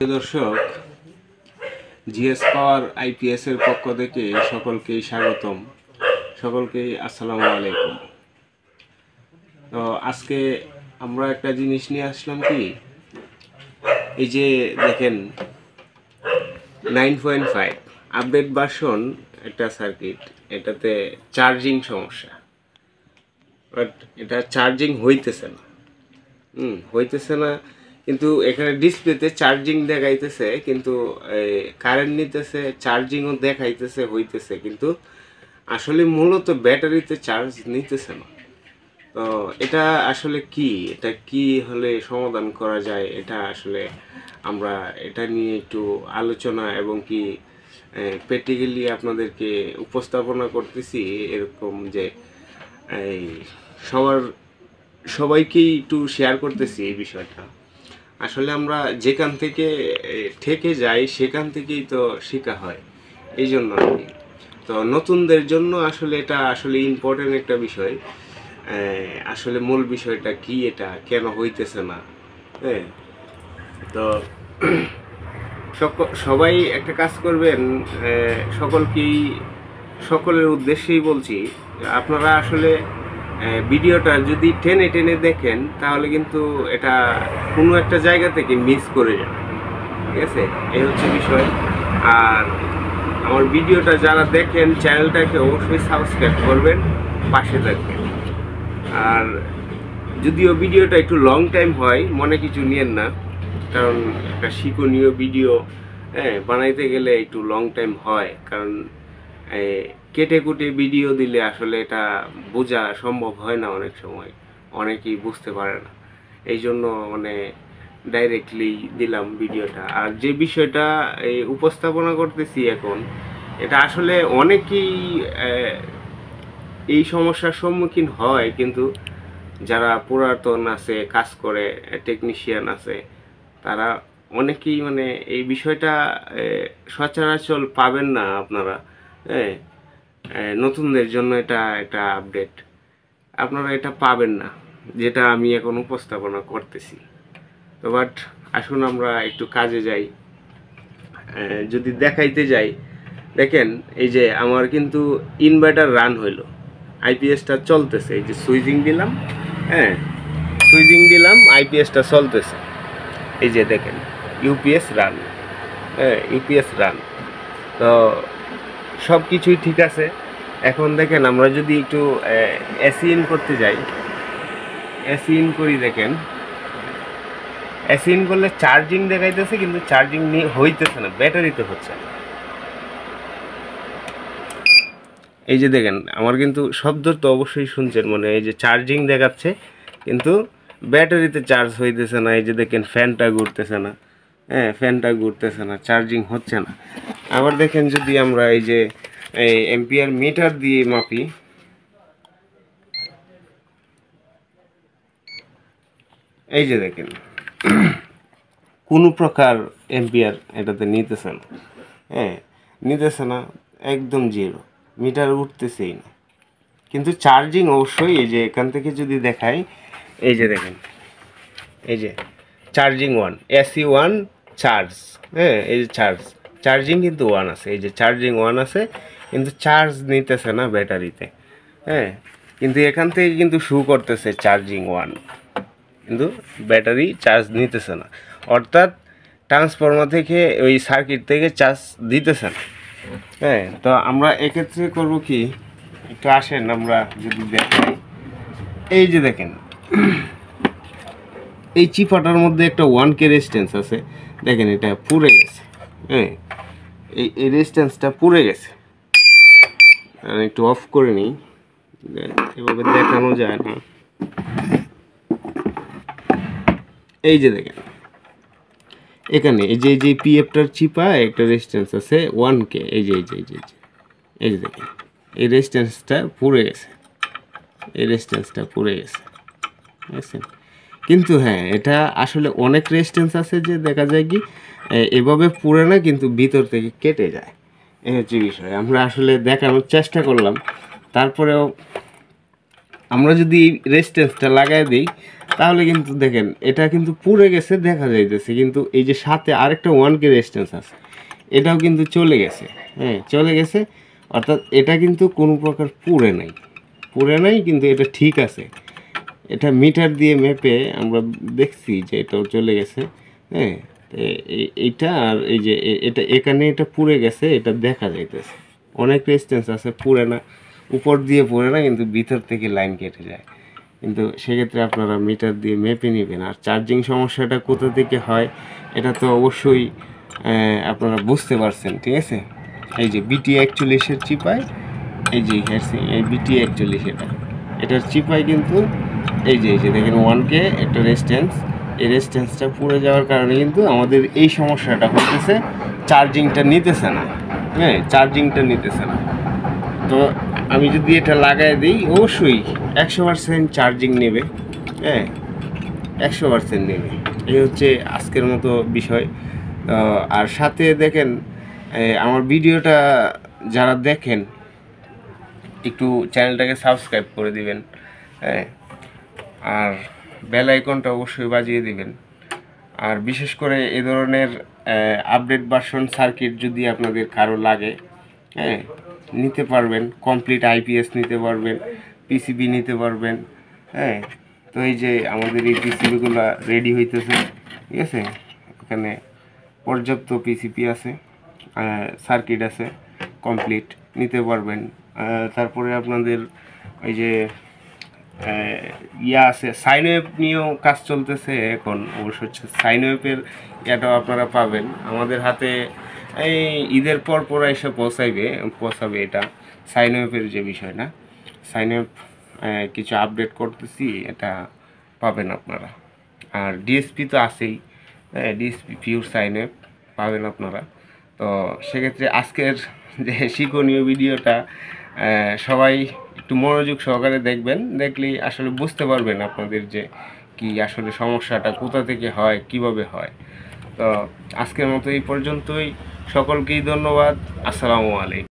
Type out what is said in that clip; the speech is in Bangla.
দর্শক, জিএস পাওয়ার আইপিএস এর পক্ষ থেকে সকলকেই স্বাগতম, সকলকেই আসসালামু আলাইকুম। তো আজকে আমরা একটা জিনিস নিয়ে আসলাম, কি এই যে দেখেন 9.5 আপডেট ভার্সন একটা সার্কিট, এটাতে চার্জিং সমস্যা, বাট এটা চার্জিং হইতেছে না, কিন্তু এখানে ডিসপ্লেতে চার্জিং দেখাইতেছে, কিন্তু কারেন্ট নিতেছে, চার্জিংও দেখাইতেছে, হইতেছে, কিন্তু আসলে মূলত ব্যাটারিতে চার্জ নিতেছে না। তো এটা আসলে এটা কি হলে সমাধান করা যায়, এটা আসলে আমরা এটা নিয়ে একটু আলোচনা এবং কি প্র্যাকটিক্যালি আপনাদেরকে উপস্থাপনা করতেছি, এরকম যে এই সবাইকেই একটু শেয়ার করতেছি এই বিষয়টা। আসলে আমরা যেখান থেকে ঠেকে যাই সেখান থেকেই তো শেখা হয়, এই জন্য আর কি। তো নতুনদের জন্য আসলে এটা আসলে ইম্পর্টেন্ট একটা বিষয়। আসলে মূল বিষয়টা কি, এটা কেন হইতেছে না, হ্যাঁ। তো সবাই একটা কাজ করবেন, সকলের উদ্দেশ্যেই বলছি, আপনারা আসলে ভিডিওটা যদি টেনে টেনে দেখেন তাহলে কিন্তু এটা কোনো একটা জায়গা থেকে মিস করে যাবে, ঠিক আছে? এই হচ্ছে বিষয়। আর আমার ভিডিওটা যারা দেখেন, চ্যানেলটাকে অবশ্যই সাবস্ক্রাইব করবেন, পাশে থাকবেন। আর যদিও ভিডিওটা একটু লং টাইম হয়, মনে কিছু নিয়েন না, কারণ একটা শিক্ষণীয় ভিডিও বানাইতে গেলে একটু লং টাইম হয়, কারণ কেটে কুটে ভিডিও দিলে আসলে এটা বোঝা সম্ভব হয় না, অনেক সময় অনেকেই বুঝতে পারে না, এই জন্য ডাইরেক্টলি দিলাম ভিডিওটা। আর যে বিষয়টা উপস্থাপনা করতেছি এখন, এটা আসলে অনেকেই এই সমস্যার সম্মুখীন হয়, কিন্তু যারা পুরাতন আছে, কাজ করে, টেকনিশিয়ান আছে, তারা অনেকেই এই বিষয়টা সচরাচর পাবেন না আপনারা। নতুনদের জন্য এটা একটা আপডেট, আপনারা এটা পাবেন না, যেটা আমি এখন উপস্থাপনা করতেছি। তো বাট আসুন আমরা একটু কাজে যাই। যদি দেখাইতে যাই, দেখেন এই যে আমার কিন্তু ইনভার্টার রান হইলো, আইপিএসটা চলতেছে, এই যে সুইচিং দিলাম, সুইচিং দিলাম, আইপিএসটা চলতেছে, এই যে দেখেন ইউপিএস রান, ইউপিএস রান। তো সব কিছুই ঠিক আছে। এখন দেখেন আমরা যদি একটু এসি ইন করতে যাই, এসি ইন করি, দেখেন এসি ইন করলে চার্জিং দেখাইতেছে, কিন্তু চার্জিং হইতেছে না, ব্যাটারিতে হচ্ছে না। এই যে দেখেন আমার কিন্তু শব্দ তো অবশ্যই শুনছেন, এই যে চার্জিং দেখাচ্ছে, কিন্তু ব্যাটারিতে চার্জ হইতেছে না। এই যে দেখেন ফ্যানটা ঘুরতেছে না, ফ্যানটা ঘুরতেছে না, চার্জিং হচ্ছে না। আবার দেখেন যদি আমরা এই যে এম্পিয়ার মিটার দিয়ে মাপি, এই যে দেখেন কোনো প্রকার এম্পিয়ার এটাতে নিতেছে না, নিতেছে না, একদম জিরো, মিটার উঠতেছেই না। কিন্তু চার্জিং অবশ্যই, এই যে এখান থেকে যদি দেখাই, এই যে দেখেন, এই যে চার্জিং 1, এসি 1 চার্জ, এই যে চার্জিং কিন্তু 1 আছে, এই যে চার্জিং 1 আছে, কিন্তু চার্জ নিতেছে না ব্যাটারিতে, কিন্তু এখান থেকে কিন্তু শু করতেছে চার্জিং 1, কিন্তু ব্যাটারি চার্জ নিতেছে না, অর্থাৎ ট্রান্সফরমার থেকে, ওই সার্কিট থেকে চার্জ দিতেছে না। তো আমরা এক্ষেত্রে করব কি, একটু আসেন আমরা যদি দেখাই, এই যে দেখেন এই চিপাটার মধ্যে একটা 1K রেজিস্ট্যান্স আছে, দেখেন এটা পুড়ে গেছে, এই রেজিস্ট্যান্সটা পুড়ে গেছে। একটু অফ করে নিই, এভাবে দেখানো যায় না। এই যে দেখেন এখানে এই যে পিএফটার চিপা একটা রেজিস্ট্যান্স আছে 1K, এই যে দেখেন এই রেজিস্ট্যান্সটা পুড়ে গেছে, এই রেজিস্ট্যান্সটা পুড়ে গেছে, বুঝছেন? কিন্তু এটা আসলে অনেক রেজিস্ট্যান্স আছে যে দেখা যায় কি এভাবে পুড়ে না, কিন্তু ভিতর থেকে কেটে যায়, এই হচ্ছে বিষয়। আমরা আসলে দেখানোর চেষ্টা করলাম, তারপরেও আমরা যদি রেজিস্ট্যান্সটা লাগাই দিই তাহলে কিন্তু দেখেন এটা কিন্তু পুড়ে গেছে দেখা যাইতেছে, কিন্তু এই যে সাথে আরেকটা 1K রেজিস্ট্যান্স আছে এটাও কিন্তু চলে গেছে। হ্যাঁ, চলে গেছে, অর্থাৎ এটা কিন্তু কোনো প্রকার পুড়ে নাই কিন্তু এটা ঠিক আছে। এটা মিটার দিয়ে মেপে আমরা দেখছি যে এটাও চলে গেছে। হ্যাঁ, এইটা আর এই যে এটা এখানে এটা পুড়ে গেছে, এটা দেখা যাইতেছে। অনেক রেজিস্ট্যান্স আছে পুড়ে না, উপর দিয়ে পুড়ে না, কিন্তু ভিতর থেকে লাইন কেটে যায়। কিন্তু সেক্ষেত্রে আপনারা মিটার দিয়ে মেপে নেবেন। আর চার্জিং সমস্যাটা কোথা থেকে হয় এটা তো অবশ্যই আপনারা বুঝতে পারছেন, ঠিক আছে। এই যে BT41-এর চিপায়, এই যে এই BT41 এটার চিপায় কিন্তু এই যে দেখেন 1K একটা রেজিস্ট্যান্স, এই রেজিস্ট্যান্সটা পুড়ে যাওয়ার কারণে কিন্তু আমাদের এই সমস্যাটা হতেছে, চার্জিংটা নিতেছে না। হ্যাঁ, চার্জিংটা নিতেছে না। তো আমি যদি এটা লাগাই দিই অবশ্যই 100% চার্জিং নেবে। হ্যাঁ, 100% নেবে। এই হচ্ছে আজকের মতো বিষয়। আর সাথে দেখেন আমার ভিডিওটা যারা দেখেন একটু চ্যানেলটাকে সাবস্ক্রাইব করে দিবেন। হ্যাঁ, আর বেল আইকনটা অবশ্যই বাজিয়ে দিবেন। আর বিশেষ করে এ ধরনের আপডেট ভার্সন সার্কিট যদি আপনাদের কারো লাগে, হ্যাঁ, নিতে পারবেন। কমপ্লিট IPS নিতে পারবেন, PCB নিতে পারবেন। হ্যাঁ, তো এই যে আমাদের এই PCBগুলো রেডি হইতেছে, ঠিক আছে। এখানে পর্যাপ্ত PCB আছে, সার্কিট আছে, কমপ্লিট নিতে পারবেন। তারপরে আপনাদের ওই যে আছে সাইনওয়েভ নিয়েও কাজ চলতেছে এখন। অবশ্য হচ্ছে সাইনওয়েভের ইয়াটাও আপনারা পাবেন আমাদের হাতে। এই ঈদের পর এসে পৌঁছাবে এটা সাইনওয়েভের যে বিষয়টা। সাইনওয়েভ কিছু আপডেট করতেছি, এটা পাবেন আপনারা। আর DSP তো আছেই, DSP পিওর সাইনওয়েভ পাবেন আপনারা। তো সেক্ষেত্রে আজকের যে শিক্ষণীয় ভিডিওটা সবাই একটু মনোযোগ সহকারে দেখবেন, দেখলেই আসলে বুঝতে পারবেন আপনাদের যে কি আসলে সমস্যাটা কোথা থেকে হয়, কিভাবে হয়। তো আজকের মতো এই পর্যন্তই। সকলকেই ধন্যবাদ। আসসালামু আলাইকুম।